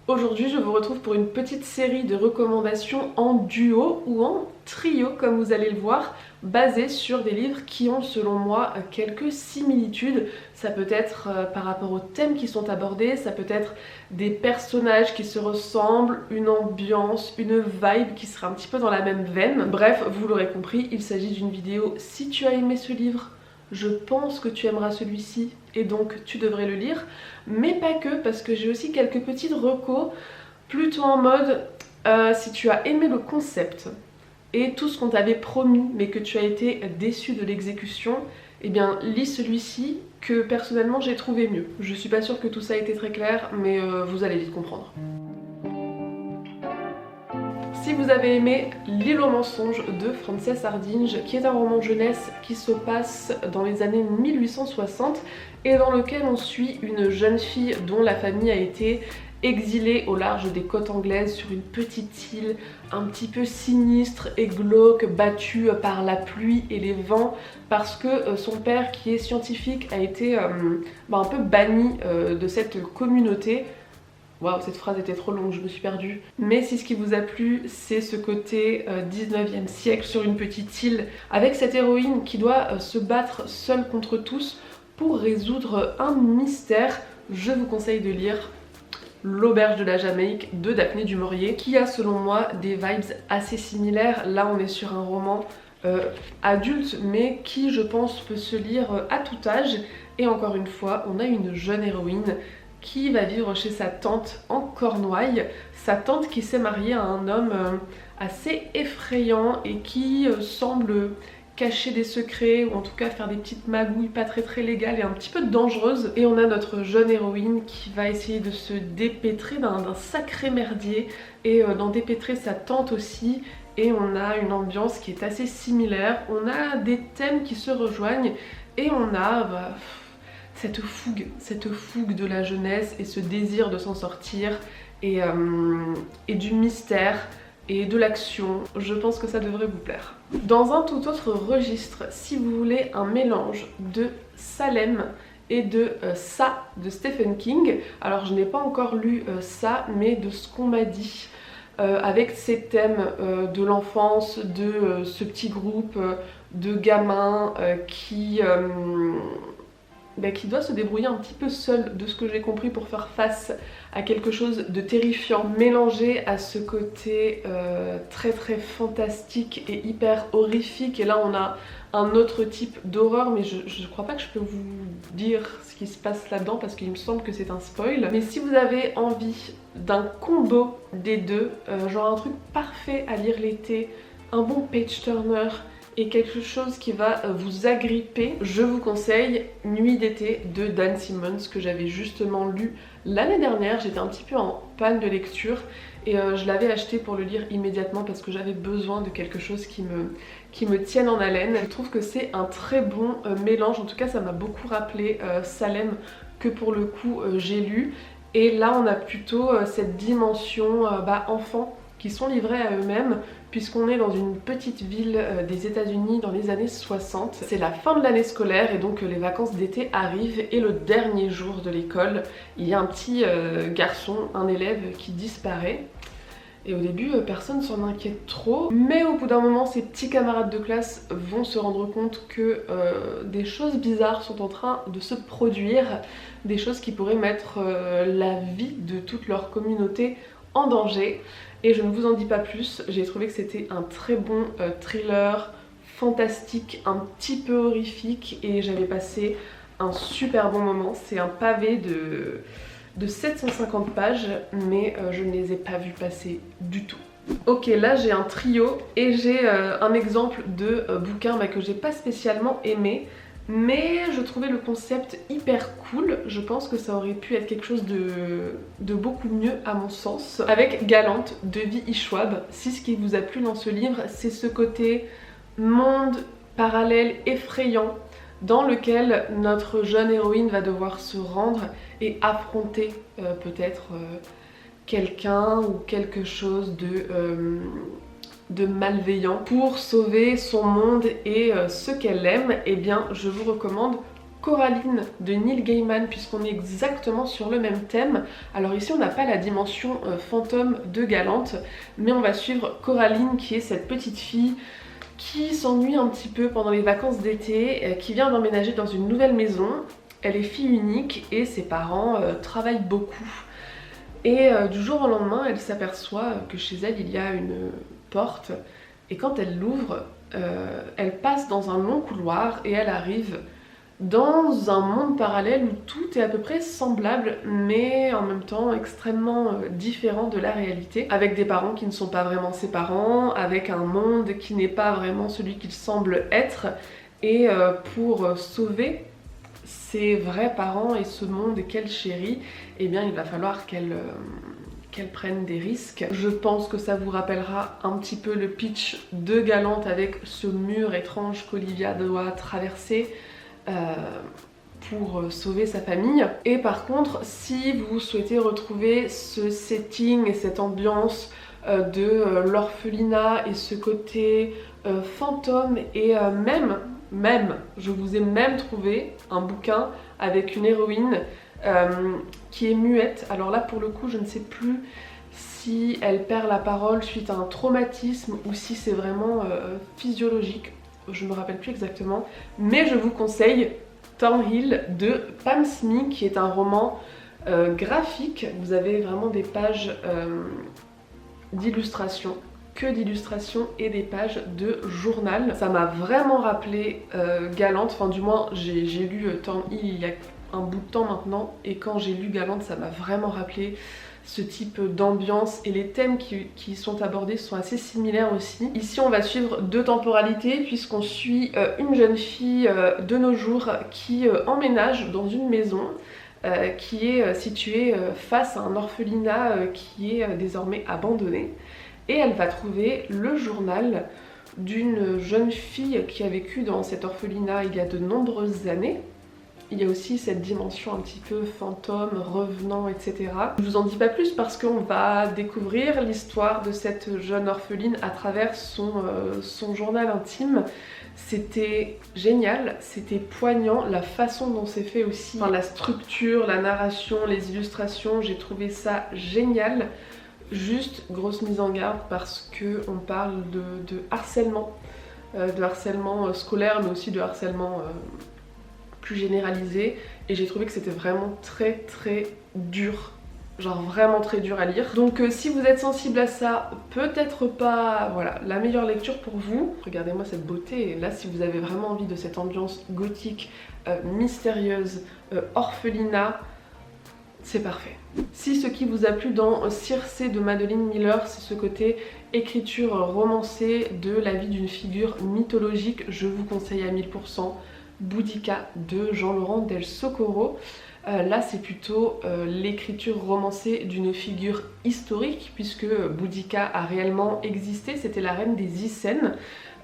Aujourd'hui, je vous retrouve pour une petite série de recommandations en duo ou en trio, comme vous allez le voir, basées sur des livres qui ont, selon moi, quelques similitudes. Ça peut être par rapport aux thèmes qui sont abordés, ça peut être des personnages qui se ressemblent, une ambiance, une vibe qui sera un petit peu dans la même veine. Bref, vous l'aurez compris, il s'agit d'une vidéo. Si tu as aimé ce livre, je pense que tu aimeras celui-ci et donc tu devrais le lire, mais pas que, parce que j'ai aussi quelques petites recos plutôt en mode si tu as aimé le concept et tout ce qu'on t'avait promis mais que tu as été déçu de l'exécution, eh bien lis celui-ci que personnellement j'ai trouvé mieux. Je suis pas sûre que tout ça a été très clair, mais vous allez vite comprendre. Si vous avez aimé L'île aux mensonges de Frances Hardinge, qui est un roman jeunesse qui se passe dans les années 1860 et dans lequel on suit une jeune fille dont la famille a été exilée au large des côtes anglaises sur une petite île un petit peu sinistre et glauque, battue par la pluie et les vents parce que son père, qui est scientifique, a été un peu banni de cette communauté. Waouh, cette phrase était trop longue, je me suis perdue. Mais si ce qui vous a plu, c'est ce côté 19e siècle sur une petite île, avec cette héroïne qui doit se battre seule contre tous pour résoudre un mystère, je vous conseille de lire L'auberge de la Jamaïque de Daphné du Maurier, qui a selon moi des vibes assez similaires. Là on est sur un roman adulte, mais qui je pense peut se lire à tout âge. Et encore une fois, on a une jeune héroïne qui va vivre chez sa tante en Cornouailles, sa tante qui s'est mariée à un homme assez effrayant et qui semble cacher des secrets ou en tout cas faire des petites magouilles pas très légales et un petit peu dangereuses. Et on a notre jeune héroïne qui va essayer de se dépêtrer d'un sacré merdier et d'en dépêtrer sa tante aussi. Et on a une ambiance qui est assez similaire, on a des thèmes qui se rejoignent et on a cette fougue de la jeunesse et ce désir de s'en sortir et du mystère et de l'action. Je pense que ça devrait vous plaire. Dans un tout autre registre, si vous voulez un mélange de Salem et de Ça de Stephen King, alors je n'ai pas encore lu ça, mais de ce qu'on m'a dit, avec ces thèmes de l'enfance, de ce petit groupe de gamins qui doit se débrouiller un petit peu seul, de ce que j'ai compris, pour faire face à quelque chose de terrifiant, mélangé à ce côté très fantastique et hyper horrifique. Et là on a un autre type d'horreur, mais je crois pas que je peux vous dire ce qui se passe là-dedans parce qu'il me semble que c'est un spoil. Mais si vous avez envie d'un combo des deux, genre un truc parfait à lire l'été, un bon page turner et quelque chose qui va vous agripper, je vous conseille Nuit d'été de Dan Simmons, que j'avais justement lu l'année dernière. J'étais un petit peu en panne de lecture et je l'avais acheté pour le lire immédiatement parce que j'avais besoin de quelque chose qui me tienne en haleine. Je trouve que c'est un très bon mélange, en tout cas ça m'a beaucoup rappelé Salem, que pour le coup j'ai lu. Et là on a plutôt cette dimension enfant, qui sont livrés à eux-mêmes, puisqu'on est dans une petite ville des États-Unis dans les années 60. C'est la fin de l'année scolaire et donc les vacances d'été arrivent, et le dernier jour de l'école, il y a un petit garçon, un élève qui disparaît. Et au début, personne s'en inquiète trop, mais au bout d'un moment, ses petits camarades de classe vont se rendre compte que des choses bizarres sont en train de se produire, des choses qui pourraient mettre la vie de toute leur communauté en danger. Et je ne vous en dis pas plus, j'ai trouvé que c'était un très bon thriller fantastique, un petit peu horrifique, et j'avais passé un super bon moment. C'est un pavé de 750 pages, mais je ne les ai pas vus passer du tout. Ok, là j'ai un trio et j'ai un exemple de bouquin que j'ai pas spécialement aimé, mais je trouvais le concept hyper cool. Je pense que ça aurait pu être quelque chose de beaucoup mieux à mon sens. Avec Galante de V.I. Schwab. Si ce qui vous a plu dans ce livre, c'est ce côté monde parallèle effrayant dans lequel notre jeune héroïne va devoir se rendre et affronter peut-être quelqu'un ou quelque chose de malveillant pour sauver son monde et ce qu'elle aime. Eh bien je vous recommande Coraline de Neil Gaiman, puisqu'on est exactement sur le même thème. Alors ici on n'a pas la dimension fantôme de Galante, mais on va suivre Coraline qui est cette petite fille qui s'ennuie un petit peu pendant les vacances d'été, qui vient d'emménager dans une nouvelle maison. Elle est fille unique et ses parents travaillent beaucoup. Et du jour au lendemain, elle s'aperçoit que chez elle il y a une porte, et quand elle l'ouvre, elle passe dans un long couloir et elle arrive dans un monde parallèle où tout est à peu près semblable mais en même temps extrêmement différent de la réalité, avec des parents qui ne sont pas vraiment ses parents, avec un monde qui n'est pas vraiment celui qu'il semble être, et pour sauver ses vrais parents et ce monde qu'elle chérit, eh bien il va falloir qu'elle prenne des risques. Je pense que ça vous rappellera un petit peu le pitch de Galante avec ce mur étrange qu'Olivia doit traverser pour sauver sa famille. Et par contre, si vous souhaitez retrouver ce setting et cette ambiance de l'orphelinat et ce côté fantôme, et même, je vous ai même trouvé un bouquin avec une héroïne qui est muette. Alors là pour le coup je ne sais plus si elle perd la parole suite à un traumatisme ou si c'est vraiment physiologique, je ne me rappelle plus exactement, mais je vous conseille Thornhill de Pam Smith, qui est un roman graphique. Vous avez vraiment des pages d'illustrations, que d'illustrations, et des pages de journal. Ça m'a vraiment rappelé Galante, enfin du moins j'ai lu Thornhill il y a un bout de temps maintenant, et quand j'ai lu Galante ça m'a vraiment rappelé ce type d'ambiance, et les thèmes qui sont abordés sont assez similaires aussi. Ici on va suivre deux temporalités puisqu'on suit une jeune fille de nos jours qui emménage dans une maison qui est située face à un orphelinat qui est désormais abandonné, et elle va trouver le journal d'une jeune fille qui a vécu dans cet orphelinat il y a de nombreuses années. Il y a aussi cette dimension un petit peu fantôme, revenant, etc. Je vous en dis pas plus parce qu'on va découvrir l'histoire de cette jeune orpheline à travers son journal intime. C'était génial, c'était poignant, la façon dont c'est fait aussi, enfin, la structure, la narration, les illustrations, j'ai trouvé ça génial. Juste grosse mise en garde parce qu'on parle de harcèlement scolaire, mais aussi de harcèlement plus généralisé, et j'ai trouvé que c'était vraiment très dur, genre vraiment très dur à lire. Donc si vous êtes sensible à ça, peut-être pas voilà, la meilleure lecture pour vous. Regardez-moi cette beauté, et là si vous avez vraiment envie de cette ambiance gothique, mystérieuse, orphelinat, c'est parfait. Si ce qui vous a plu dans Circé de Madeline Miller, c'est ce côté écriture romancée de la vie d'une figure mythologique, je vous conseille à 1000% Boudica de Jean-Laurent Del Socorro. Là c'est plutôt l'écriture romancée d'une figure historique, puisque Boudica a réellement existé, c'était la reine des Icènes.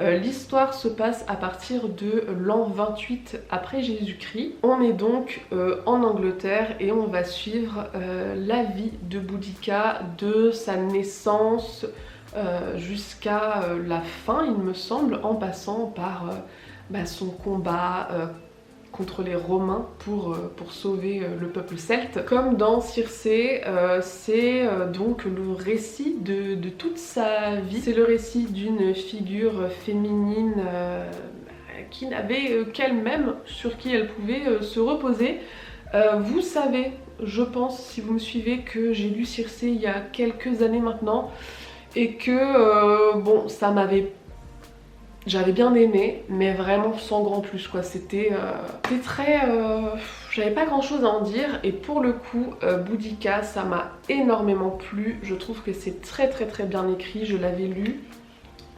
L'histoire se passe à partir de l'an 28 après Jésus-Christ. On est donc en Angleterre et on va suivre la vie de Boudica, de sa naissance jusqu'à la fin il me semble, en passant par son combat contre les Romains pour sauver le peuple celte. Comme dans Circé, c'est donc le récit de toute sa vie. C'est le récit d'une figure féminine qui n'avait qu'elle-même, sur qui elle pouvait se reposer. Vous savez, je pense, si vous me suivez, que j'ai lu Circé il y a quelques années maintenant, et que bon, ça m'avait... J'avais bien aimé, mais vraiment sans grand plus quoi. C'était très... j'avais pas grand chose à en dire, et pour le coup, Boudica, ça m'a énormément plu. Je trouve que c'est très bien écrit. Je l'avais lu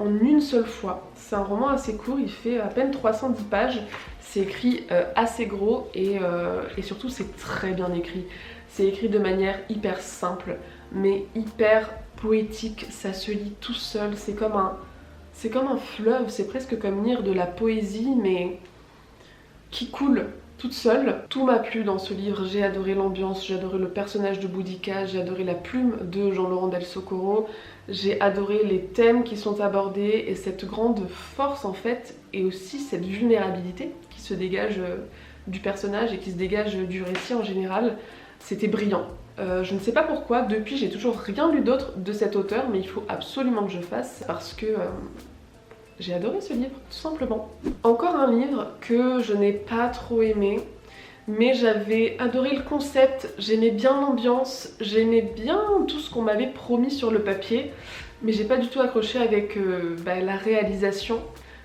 en une seule fois. C'est un roman assez court, il fait à peine 310 pages. C'est écrit assez gros, et surtout c'est très bien écrit. C'est écrit de manière hyper simple, mais hyper poétique. Ça se lit tout seul, c'est comme un fleuve, c'est presque comme lire de la poésie, mais qui coule toute seule. Tout m'a plu dans ce livre, j'ai adoré l'ambiance, j'ai adoré le personnage de Boudica, j'ai adoré la plume de Jean-Laurent Del Socorro, j'ai adoré les thèmes qui sont abordés et cette grande force en fait, et aussi cette vulnérabilité qui se dégage du personnage et qui se dégage du récit en général. C'était brillant. Je ne sais pas pourquoi, depuis j'ai toujours rien lu d'autre de cet auteur, mais il faut absolument que je fasse parce que j'ai adoré ce livre, tout simplement. Encore un livre que je n'ai pas trop aimé, mais j'avais adoré le concept, j'aimais bien l'ambiance, j'aimais bien tout ce qu'on m'avait promis sur le papier, mais j'ai pas du tout accroché avec la réalisation.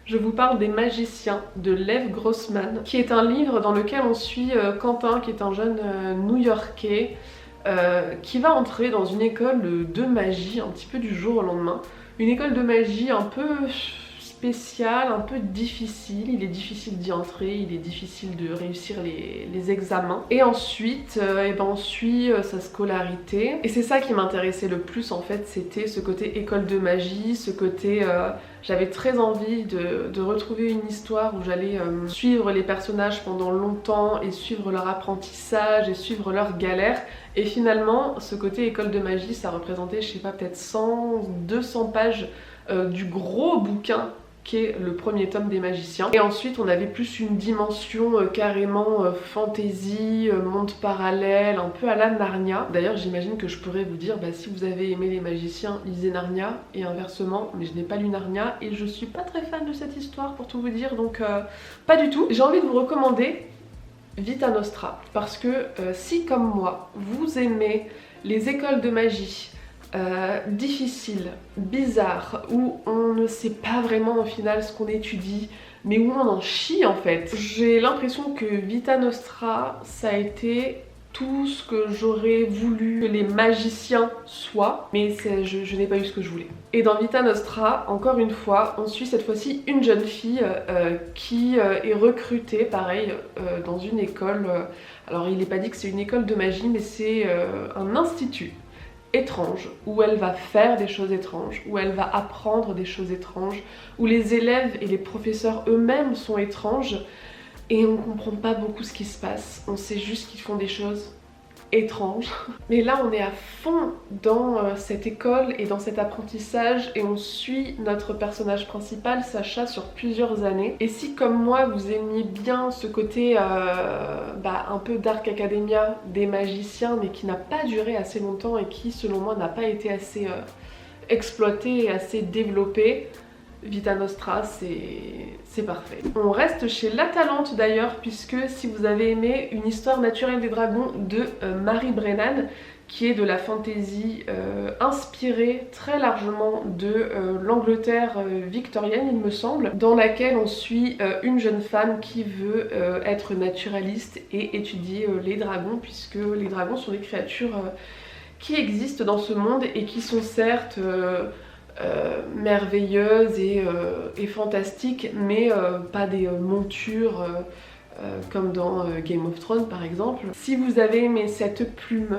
Je vous parle des Magiciens de Lev Grossman, qui est un livre dans lequel on suit Quentin, qui est un jeune New-Yorkais, qui va entrer dans une école de magie un petit peu du jour au lendemain. Une école de magie un peu spéciale, un peu difficile, il est difficile d'y entrer, il est difficile de réussir les examens. Et ensuite, on suit sa scolarité. Et c'est ça qui m'intéressait le plus en fait, c'était ce côté école de magie, ce côté... J'avais très envie de retrouver une histoire où j'allais suivre les personnages pendant longtemps et suivre leur apprentissage et suivre leurs galères. Et finalement, ce côté école de magie, ça représentait, je sais pas, peut-être 100, 200 pages du gros bouquin qui est le premier tome des Magiciens. Et ensuite on avait plus une dimension carrément fantasy, monde parallèle, un peu à la Narnia. D'ailleurs j'imagine que je pourrais vous dire, si vous avez aimé les Magiciens, lisez Narnia, et inversement, mais je n'ai pas lu Narnia et je suis pas très fan de cette histoire pour tout vous dire, donc pas du tout. J'ai envie de vous recommander Vita Nostra, parce que si comme moi, vous aimez les écoles de magie, difficile, bizarre, où on ne sait pas vraiment au final ce qu'on étudie, mais où on en chie en fait. J'ai l'impression que Vita Nostra, ça a été tout ce que j'aurais voulu que les magiciens soient, mais je n'ai pas eu ce que je voulais. Et dans Vita Nostra, encore une fois, on suit cette fois-ci une jeune fille qui est recrutée, pareil, dans une école. Alors il n'est pas dit que c'est une école de magie, mais c'est un institut étrange, où elle va faire des choses étranges, où elle va apprendre des choses étranges, où les élèves et les professeurs eux-mêmes sont étranges, et on comprend pas beaucoup ce qui se passe, on sait juste qu'ils font des choses étranges. Mais là on est à fond dans cette école et dans cet apprentissage, et on suit notre personnage principal, Sacha, sur plusieurs années. Et si comme moi vous aimiez bien ce côté un peu Dark Academia des magiciens, mais qui n'a pas duré assez longtemps et qui selon moi n'a pas été assez exploité et assez développé, Vita Nostra, c'est parfait. On reste chez La Talente d'ailleurs, puisque si vous avez aimé Une histoire naturelle des dragons de Mary Brennan, qui est de la fantasy inspirée très largement de l'Angleterre victorienne, il me semble, dans laquelle on suit une jeune femme qui veut être naturaliste et étudier les dragons, puisque les dragons sont des créatures qui existent dans ce monde et qui sont certes merveilleuses et fantastiques, mais pas des montures comme dans Game of Thrones par exemple. Si vous avez aimé cette plume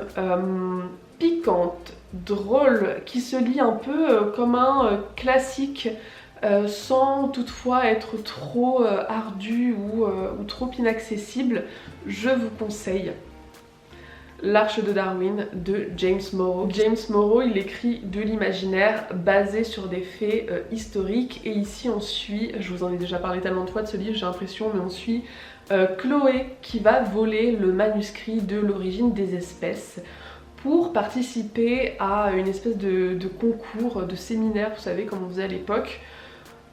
piquante, drôle, qui se lit un peu comme un classique, sans toutefois être trop ardu ou trop inaccessible, je vous conseille L'Arche de Darwin de James Morrow. James Morrow, il écrit de l'imaginaire basé sur des faits historiques, et ici on suit, je vous en ai déjà parlé tellement de fois de ce livre, j'ai l'impression, mais on suit Chloé qui va voler le manuscrit de l'origine des espèces pour participer à une espèce de concours, de séminaire, vous savez comme on faisait à l'époque,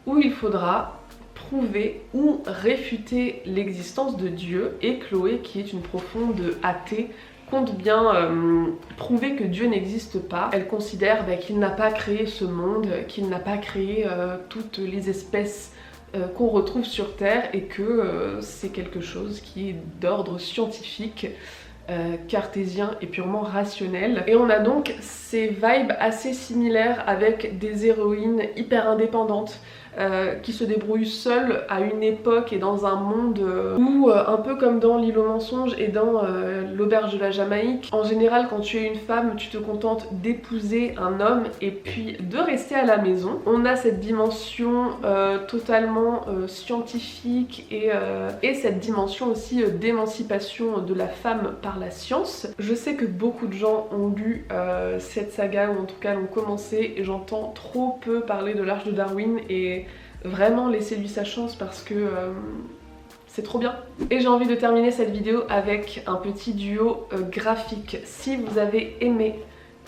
où il faudra prouver ou réfuter l'existence de Dieu. Et Chloé, qui est une profonde athée, compte bien prouver que Dieu n'existe pas. Elle considère qu'il n'a pas créé ce monde, qu'il n'a pas créé toutes les espèces qu'on retrouve sur Terre, et que c'est quelque chose qui est d'ordre scientifique, cartésien et purement rationnel. Et on a donc ces vibes assez similaires avec des héroïnes hyper indépendantes qui se débrouillent seules à une époque et dans un monde où, un peu comme dans L'Île aux mensonges et dans L'Auberge de la Jamaïque, en général quand tu es une femme, tu te contentes d'épouser un homme et puis de rester à la maison. On a cette dimension totalement scientifique et cette dimension aussi d'émancipation de la femme par la science. Je sais que beaucoup de gens ont lu cette saga, ou en tout cas l'ont commencé, et j'entends trop peu parler de l'Arche de Darwin, et vraiment laissez-lui sa chance parce que c'est trop bien. Et j'ai envie de terminer cette vidéo avec un petit duo graphique. Si vous avez aimé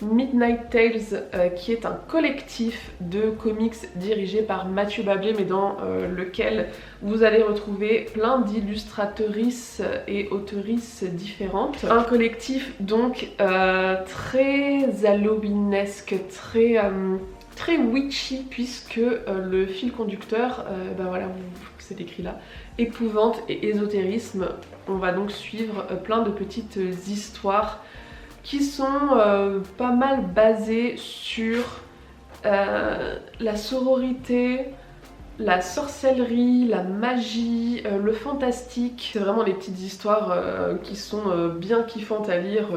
Midnight Tales, qui est un collectif de comics dirigé par Mathieu Bablé, mais dans lequel vous allez retrouver plein d'illustratrices et autrices différentes. Un collectif donc très halloweenesque, très witchy, puisque le fil conducteur, ben voilà, c'est écrit là, épouvante et ésotérisme. On va donc suivre plein de petites histoires qui sont pas mal basées sur la sororité, la sorcellerie, la magie, le fantastique. C'est vraiment les petites histoires qui sont bien kiffantes à lire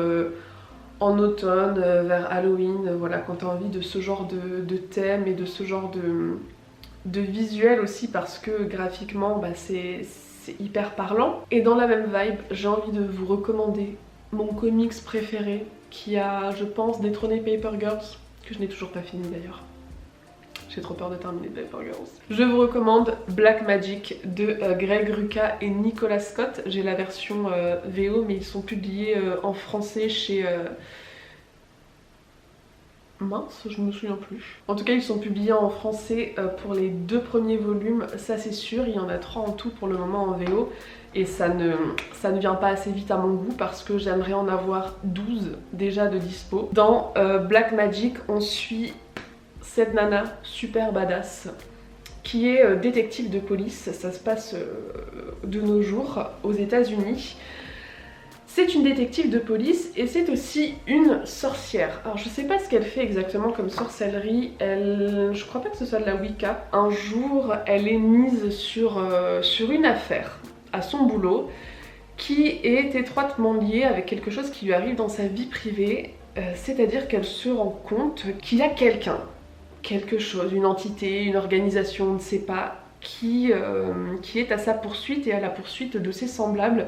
en automne, vers Halloween, voilà, quand t'as envie de ce genre de thème et de ce genre de visuel aussi, parce que graphiquement bah, c'est hyper parlant. Et dans la même vibe, j'ai envie de vous recommander mon comics préféré qui a, je pense, détrôné Paper Girls, que je n'ai toujours pas fini d'ailleurs. J'ai trop peur de terminer Paper Girls. Je vous recommande Black Magic de Greg Rucka et Nicolas Scott. J'ai la version VO, mais ils sont publiés en français chez... Mince, je me souviens plus. En tout cas, ils sont publiés en français pour les 2 premiers volumes, ça c'est sûr. Il y en a 3 en tout pour le moment en VO. Et ça ne vient pas assez vite à mon goût parce que j'aimerais en avoir 12 déjà de dispo. Dans Black Magic, on suit cette nana super badass qui est détective de police. Ça se passe de nos jours aux États-Unis. C'est une détective de police et c'est aussi une sorcière. Alors je sais pas ce qu'elle fait exactement comme sorcellerie, je crois pas que ce soit de la Wicca. Un jour elle est mise sur une affaire à son boulot qui est étroitement liée avec quelque chose qui lui arrive dans sa vie privée, c'est-à-dire qu'elle se rend compte qu'il y a quelqu'un, quelque chose, une entité, une organisation, on ne sait pas, qui est à sa poursuite et à la poursuite de ses semblables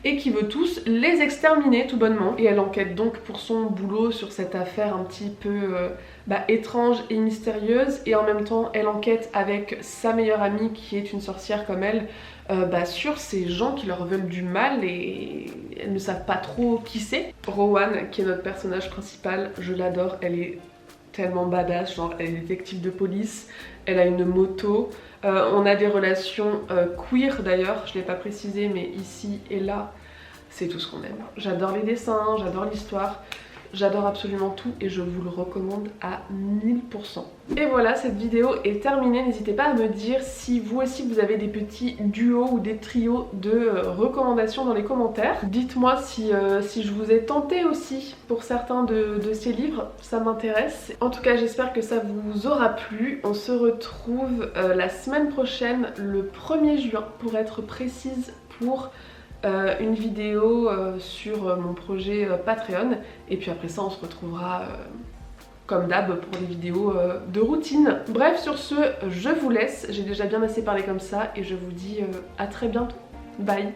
et qui veut tous les exterminer tout bonnement. Et elle enquête donc pour son boulot sur cette affaire un petit peu étrange et mystérieuse, et en même temps elle enquête avec sa meilleure amie qui est une sorcière comme elle sur ces gens qui leur veulent du mal et elles ne savent pas trop qui c'est. Rowan, qui est notre personnage principal, je l'adore, elle est tellement badass, genre elle est détective de police, elle a une moto, on a des relations queer d'ailleurs, je l'ai pas précisé mais ici et là c'est tout ce qu'on aime. J'adore les dessins, j'adore l'histoire, j'adore absolument tout et je vous le recommande à 1000%. Et voilà, cette vidéo est terminée. N'hésitez pas à me dire si vous aussi vous avez des petits duos ou des trios de recommandations dans les commentaires. Dites-moi si je vous ai tenté aussi pour certains de ces livres, ça m'intéresse. En tout cas, j'espère que ça vous aura plu. On se retrouve la semaine prochaine, le 1er juin pour être précise, pour une vidéo sur mon projet Patreon, et puis après ça on se retrouvera comme d'hab pour des vidéos de routine. Bref, sur ce, je vous laisse, j'ai déjà bien assez parlé comme ça et je vous dis à très bientôt. Bye.